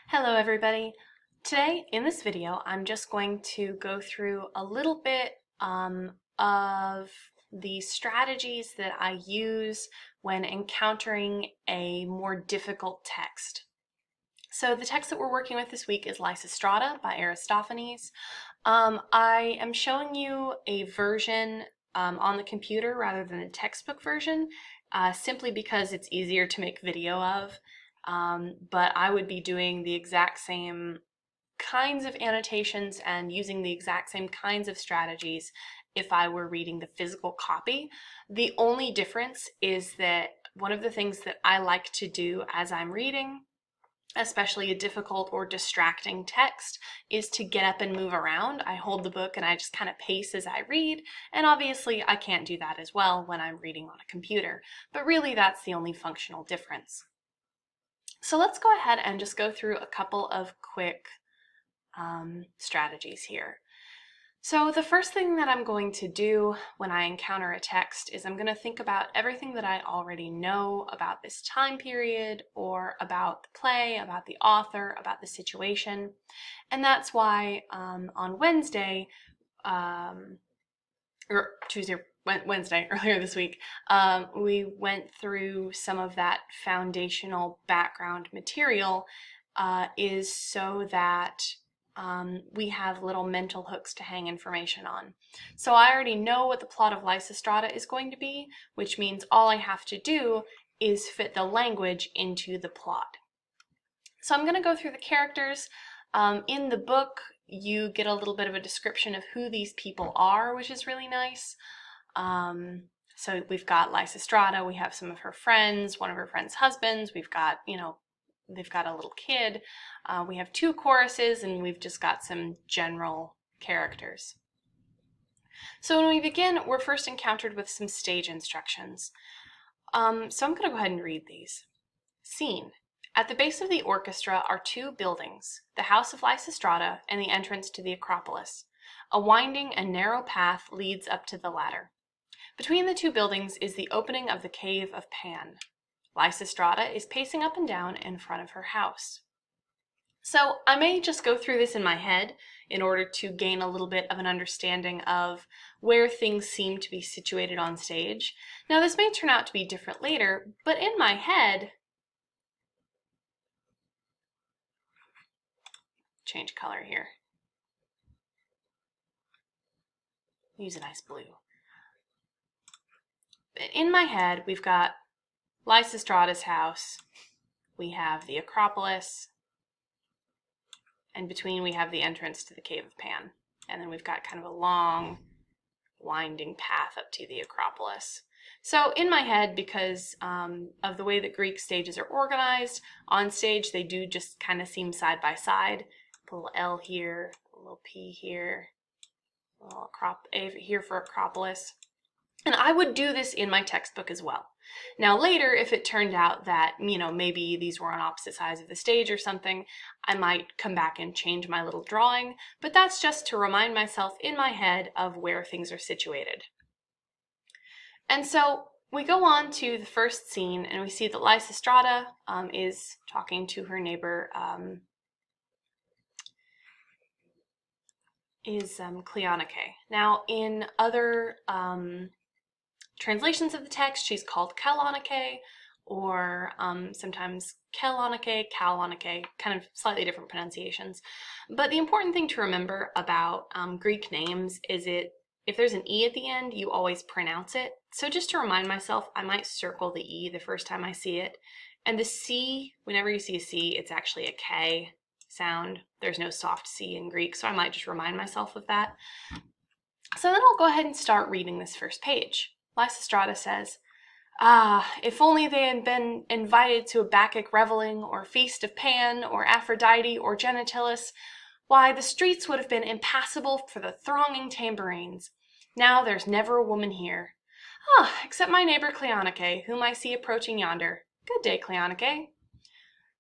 Hello everybody. Today in this video I'm just going to go through a little bit of the strategies that I use when encountering a more difficult text. So the text that we're working with this week is Lysistrata by Aristophanes. I am showing you a version on the computer rather than the textbook version simply because it's easier to make video of. But I would be doing the exact same kinds of annotations and using the exact same kinds of strategies if I were reading the physical copy. The only difference is that one of the things that I like to do as I'm reading, especially a difficult or distracting text, is to get up and move around. I hold the book and I just kind of pace as I read, and obviously I can't do that as well when I'm reading on a computer, but really that's the only functional difference. So let's go ahead and just go through a couple of quick strategies here. So the first thing that I'm going to do when I encounter a text is I'm going to think about everything that I already know about this time period or about the play, about the author, about the situation. And that's why on Wednesday, or Wednesday, earlier this week, we went through some of that foundational background material is so that we have little mental hooks to hang information on. So I already know what the plot of Lysistrata is going to be, which means all I have to do is fit the language into the plot. So I'm going to go through the characters. In the book, you get a little bit of a description of who these people are, which is really nice. So we've got Lysistrata, we have some of her friends, one of her friends' husbands, we've got, they've got a little kid. We have two choruses, and we've just got some general characters. So when we begin, we're first encountered with some stage instructions. So I'm going to go ahead and read these. Scene. At the base of the orchestra are two buildings, the house of Lysistrata and the entrance to the Acropolis. A winding and narrow path leads up to the latter. Between the two buildings is the opening of the cave of Pan. Lysistrata is pacing up and down in front of her house. So I may just go through this in my head in order to gain a little bit of an understanding of where things seem to be situated on stage. Now this may turn out to be different later, but in my head, change color here. Use a nice blue. In my head, we've got Lysistrata's house, we have the Acropolis, and between we have the entrance to the Cave of Pan. And then we've got kind of a long, winding path up to the Acropolis. So in my head, because of the way that Greek stages are organized, on stage they do just kind of seem side by side. A little L here, a little P here, a little A here for Acropolis. And I would do this in my textbook as well. Now later, if it turned out that, maybe these were on opposite sides of the stage or something, I might come back and change my little drawing, but that's just to remind myself in my head of where things are situated. And so we go on to the first scene, and we see that Lysistrata is talking to her neighbor, Cleonike. Now in other translations of the text, she's called Kalonike, or sometimes Kelonike, Kalonike, kind of slightly different pronunciations. But the important thing to remember about Greek names is if there's an E at the end, you always pronounce it. So just to remind myself, I might circle the E the first time I see it. And the C, whenever you see a C, it's actually a K sound. There's no soft C in Greek, so I might just remind myself of that. So then I'll go ahead and start reading this first page. Lysistrata says, if only they had been invited to a Bacchic reveling, or feast of Pan, or Aphrodite, or Genitilis, why, the streets would have been impassable for the thronging tambourines. Now there's never a woman here. Except my neighbor Cleonike, whom I see approaching yonder. Good day, Cleonike.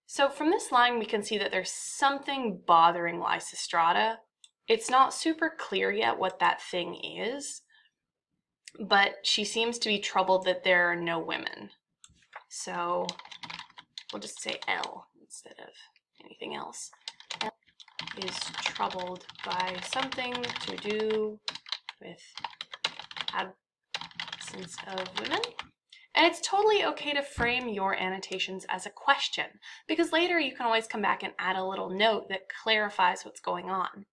So from this line, we can see that there's something bothering Lysistrata. It's not super clear yet what that thing is, but she seems to be troubled that there are no women. So we'll just say L instead of anything else. Is troubled by something to do with absence of women. And it's totally okay to frame your annotations as a question, because later you can always come back and add a little note that clarifies what's going on.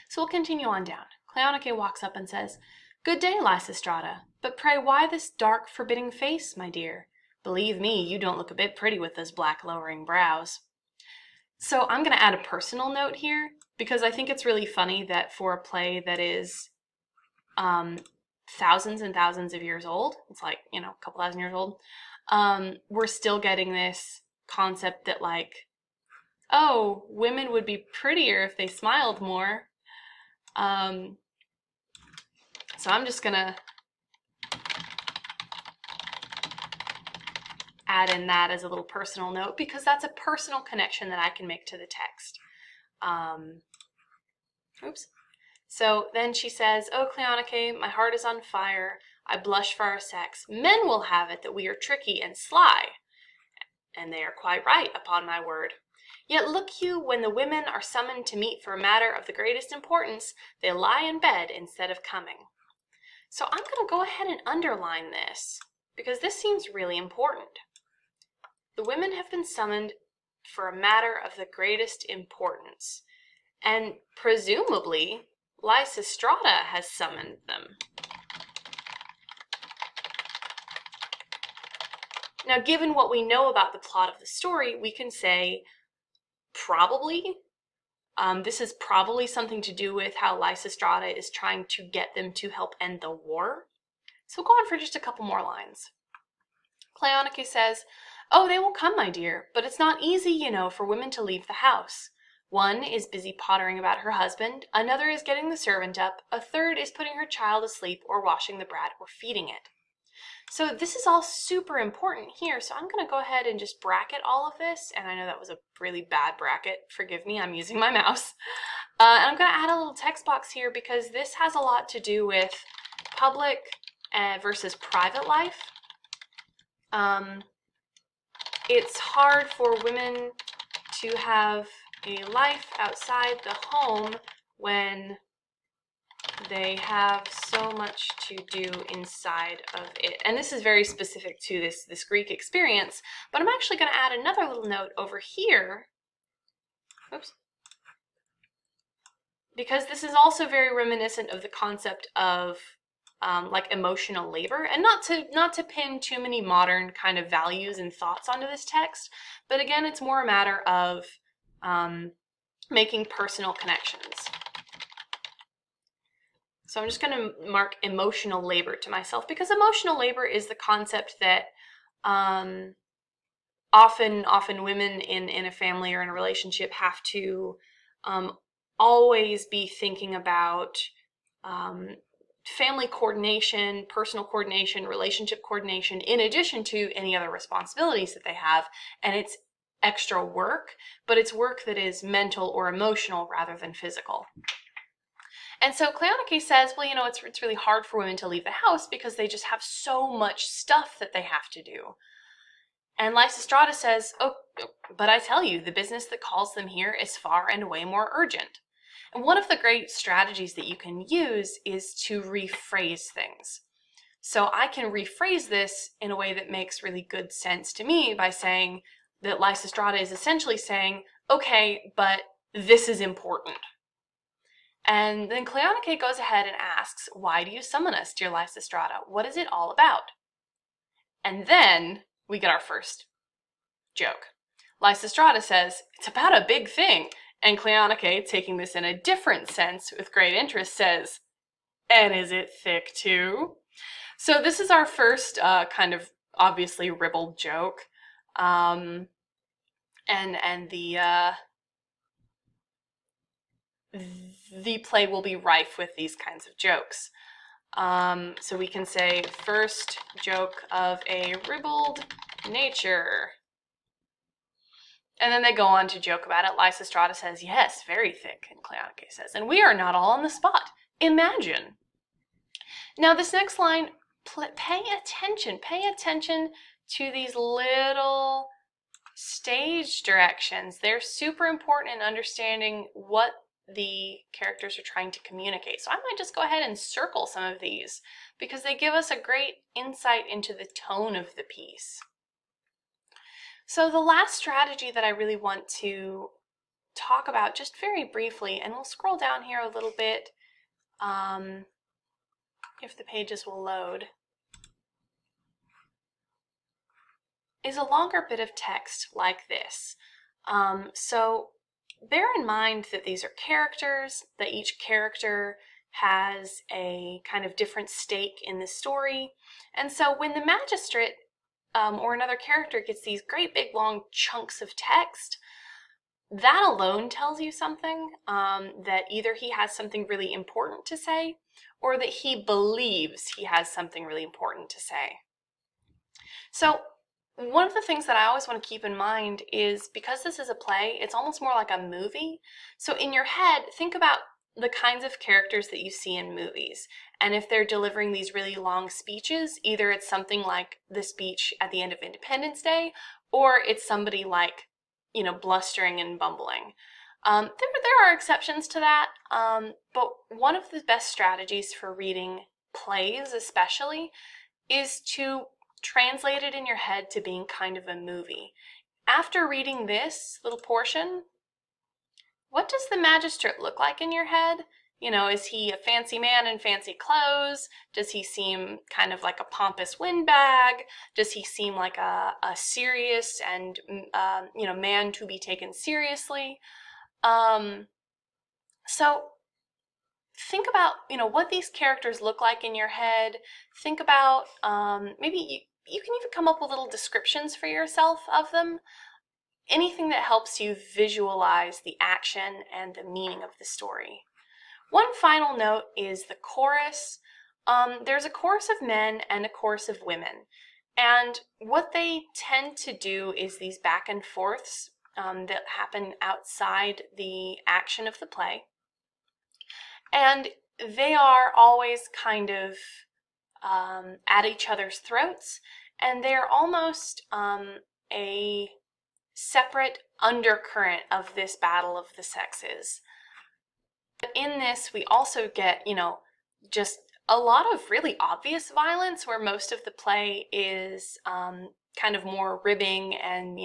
So we'll continue on down. Cleonice walks up and says, "Good day, Lysistrata, but pray why this dark, forbidding face, my dear? Believe me, you don't look a bit pretty with those black, lowering brows." So I'm going to add a personal note here, because I think it's really funny that for a play that is thousands and thousands of years old, it's like, a couple thousand years old, we're still getting this concept that, like, oh, women would be prettier if they smiled more. So I'm just going to add in that as a little personal note, because that's a personal connection that I can make to the text. Oops. So then she says, "Oh, Cleonice, my heart is on fire. I blush for our sex. Men will have it that we are tricky and sly. And they are quite right, upon my word. Yet look you, when the women are summoned to meet for a matter of the greatest importance, they lie in bed instead of coming." So I'm going to go ahead and underline this, because this seems really important. The women have been summoned for a matter of the greatest importance. And presumably, Lysistrata has summoned them. Now, given what we know about the plot of the story, we can say probably. This is probably something to do with how Lysistrata is trying to get them to help end the war. So we'll go on for just a couple more lines. Cleonice says, "Oh, they will come, my dear, but it's not easy, for women to leave the house. One is busy pottering about her husband, another is getting the servant up, a third is putting her child asleep or washing the brat or feeding it." So this is all super important here, so I'm going to go ahead and just bracket all of this, and I know that was a really bad bracket. Forgive me, I'm using my mouse. And I'm going to add a little text box here, because this has a lot to do with public versus private life. It's hard for women to have a life outside the home when they have so much to do inside of it. And this is very specific to this Greek experience, but I'm actually going to add another little note over here. Oops. Because this is also very reminiscent of the concept of like emotional labor, and not to pin too many modern kind of values and thoughts onto this text, but again, it's more a matter of making personal connections. So I'm just going to mark emotional labor to myself, because emotional labor is the concept that often women in a family or in a relationship have to always be thinking about family coordination, personal coordination, relationship coordination, in addition to any other responsibilities that they have. And it's extra work, but it's work that is mental or emotional rather than physical. And so Cleonice says, well, it's really hard for women to leave the house because they just have so much stuff that they have to do. And Lysistrata says, "Oh, but I tell you, the business that calls them here is far and away more urgent." And one of the great strategies that you can use is to rephrase things. So I can rephrase this in a way that makes really good sense to me by saying that Lysistrata is essentially saying, okay, but this is important. And then Cleonice goes ahead and asks, "Why do you summon us, dear Lysistrata? What is it all about?" And then we get our first joke. Lysistrata says, "It's about a big thing." And Cleonice, taking this in a different sense with great interest, says, "And is it thick too?" So this is our first kind of obviously ribald joke. And the play will be rife with these kinds of jokes. So we can say, first joke of a ribald nature. And then they go on to joke about it. Lysistrata says, "Yes, very thick," and Cleonice says, "And we are not all on the spot. Imagine." Now this next line, pay attention to these little Stage directions. They're super important in understanding what the characters are trying to communicate. So I might just go ahead and circle some of these because they give us a great insight into the tone of the piece. So the last strategy that I really want to talk about just very briefly, and we'll scroll down here a little bit if the pages will load, is a longer bit of text like this. So bear in mind that these are characters, that each character has a kind of different stake in the story. And so when the magistrate or another character gets these great big long chunks of text, that alone tells you something, that either he has something really important to say or that he believes he has something really important to say. So one of the things that I always want to keep in mind is because this is a play, it's almost more like a movie. So in your head, think about the kinds of characters that you see in movies. And if they're delivering these really long speeches, either it's something like the speech at the end of Independence Day, or it's somebody like, blustering and bumbling. There are exceptions to that, but one of the best strategies for reading plays especially is to translate it in your head to being kind of a movie. After reading this little portion, what does the magistrate look like in your head? Is he a fancy man in fancy clothes? Does he seem kind of like a pompous windbag? Does he seem like a serious and, man to be taken seriously? So think about, what these characters look like in your head. Think about, maybe you can even come up with little descriptions for yourself of them. Anything that helps you visualize the action and the meaning of the story. One final note is the chorus. There's a chorus of men and a chorus of women. And what they tend to do is these back and forths that happen outside the action of the play. And they are always kind of at each other's throats, and they're almost a separate undercurrent of this battle of the sexes. But in this, we also get, just a lot of really obvious violence where most of the play is kind of more ribbing and,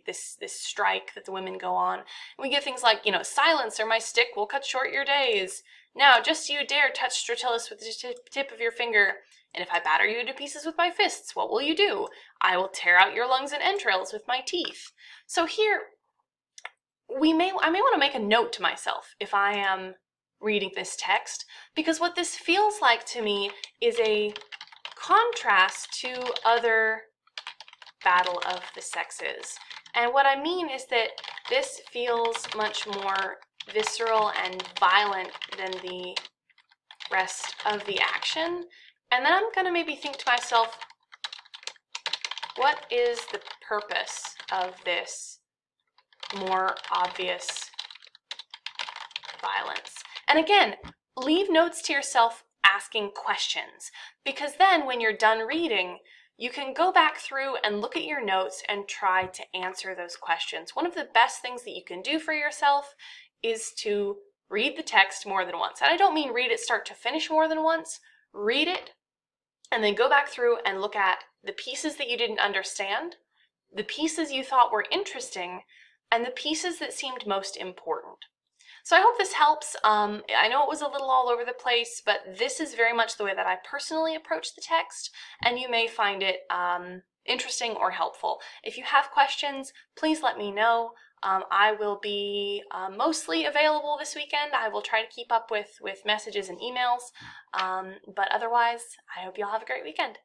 this strike that the women go on. And we get things like, silence or my stick will cut short your days. Now, just you dare touch Stratilis with the tip of your finger. And if I batter you to pieces with my fists, what will you do? I will tear out your lungs and entrails with my teeth. So here, I may want to make a note to myself if I am reading this text, because what this feels like to me is a contrast to other battle of the sexes. And what I mean is that this feels much more visceral and violent than the rest of the action. And then I'm going to maybe think to myself, what is the purpose of this more obvious violence? And again, leave notes to yourself asking questions, because then when you're done reading, you can go back through and look at your notes and try to answer those questions. One of the best things that you can do for yourself is to read the text more than once. And I don't mean read it start to finish more than once. Read it and then go back through and look at the pieces that you didn't understand, the pieces you thought were interesting, and the pieces that seemed most important. So I hope this helps. I know it was a little all over the place, but this is very much the way that I personally approach the text, and you may find it interesting or helpful. If you have questions, please let me know. I will be mostly available this weekend. I will try to keep up with messages and emails, but otherwise, I hope you all have a great weekend.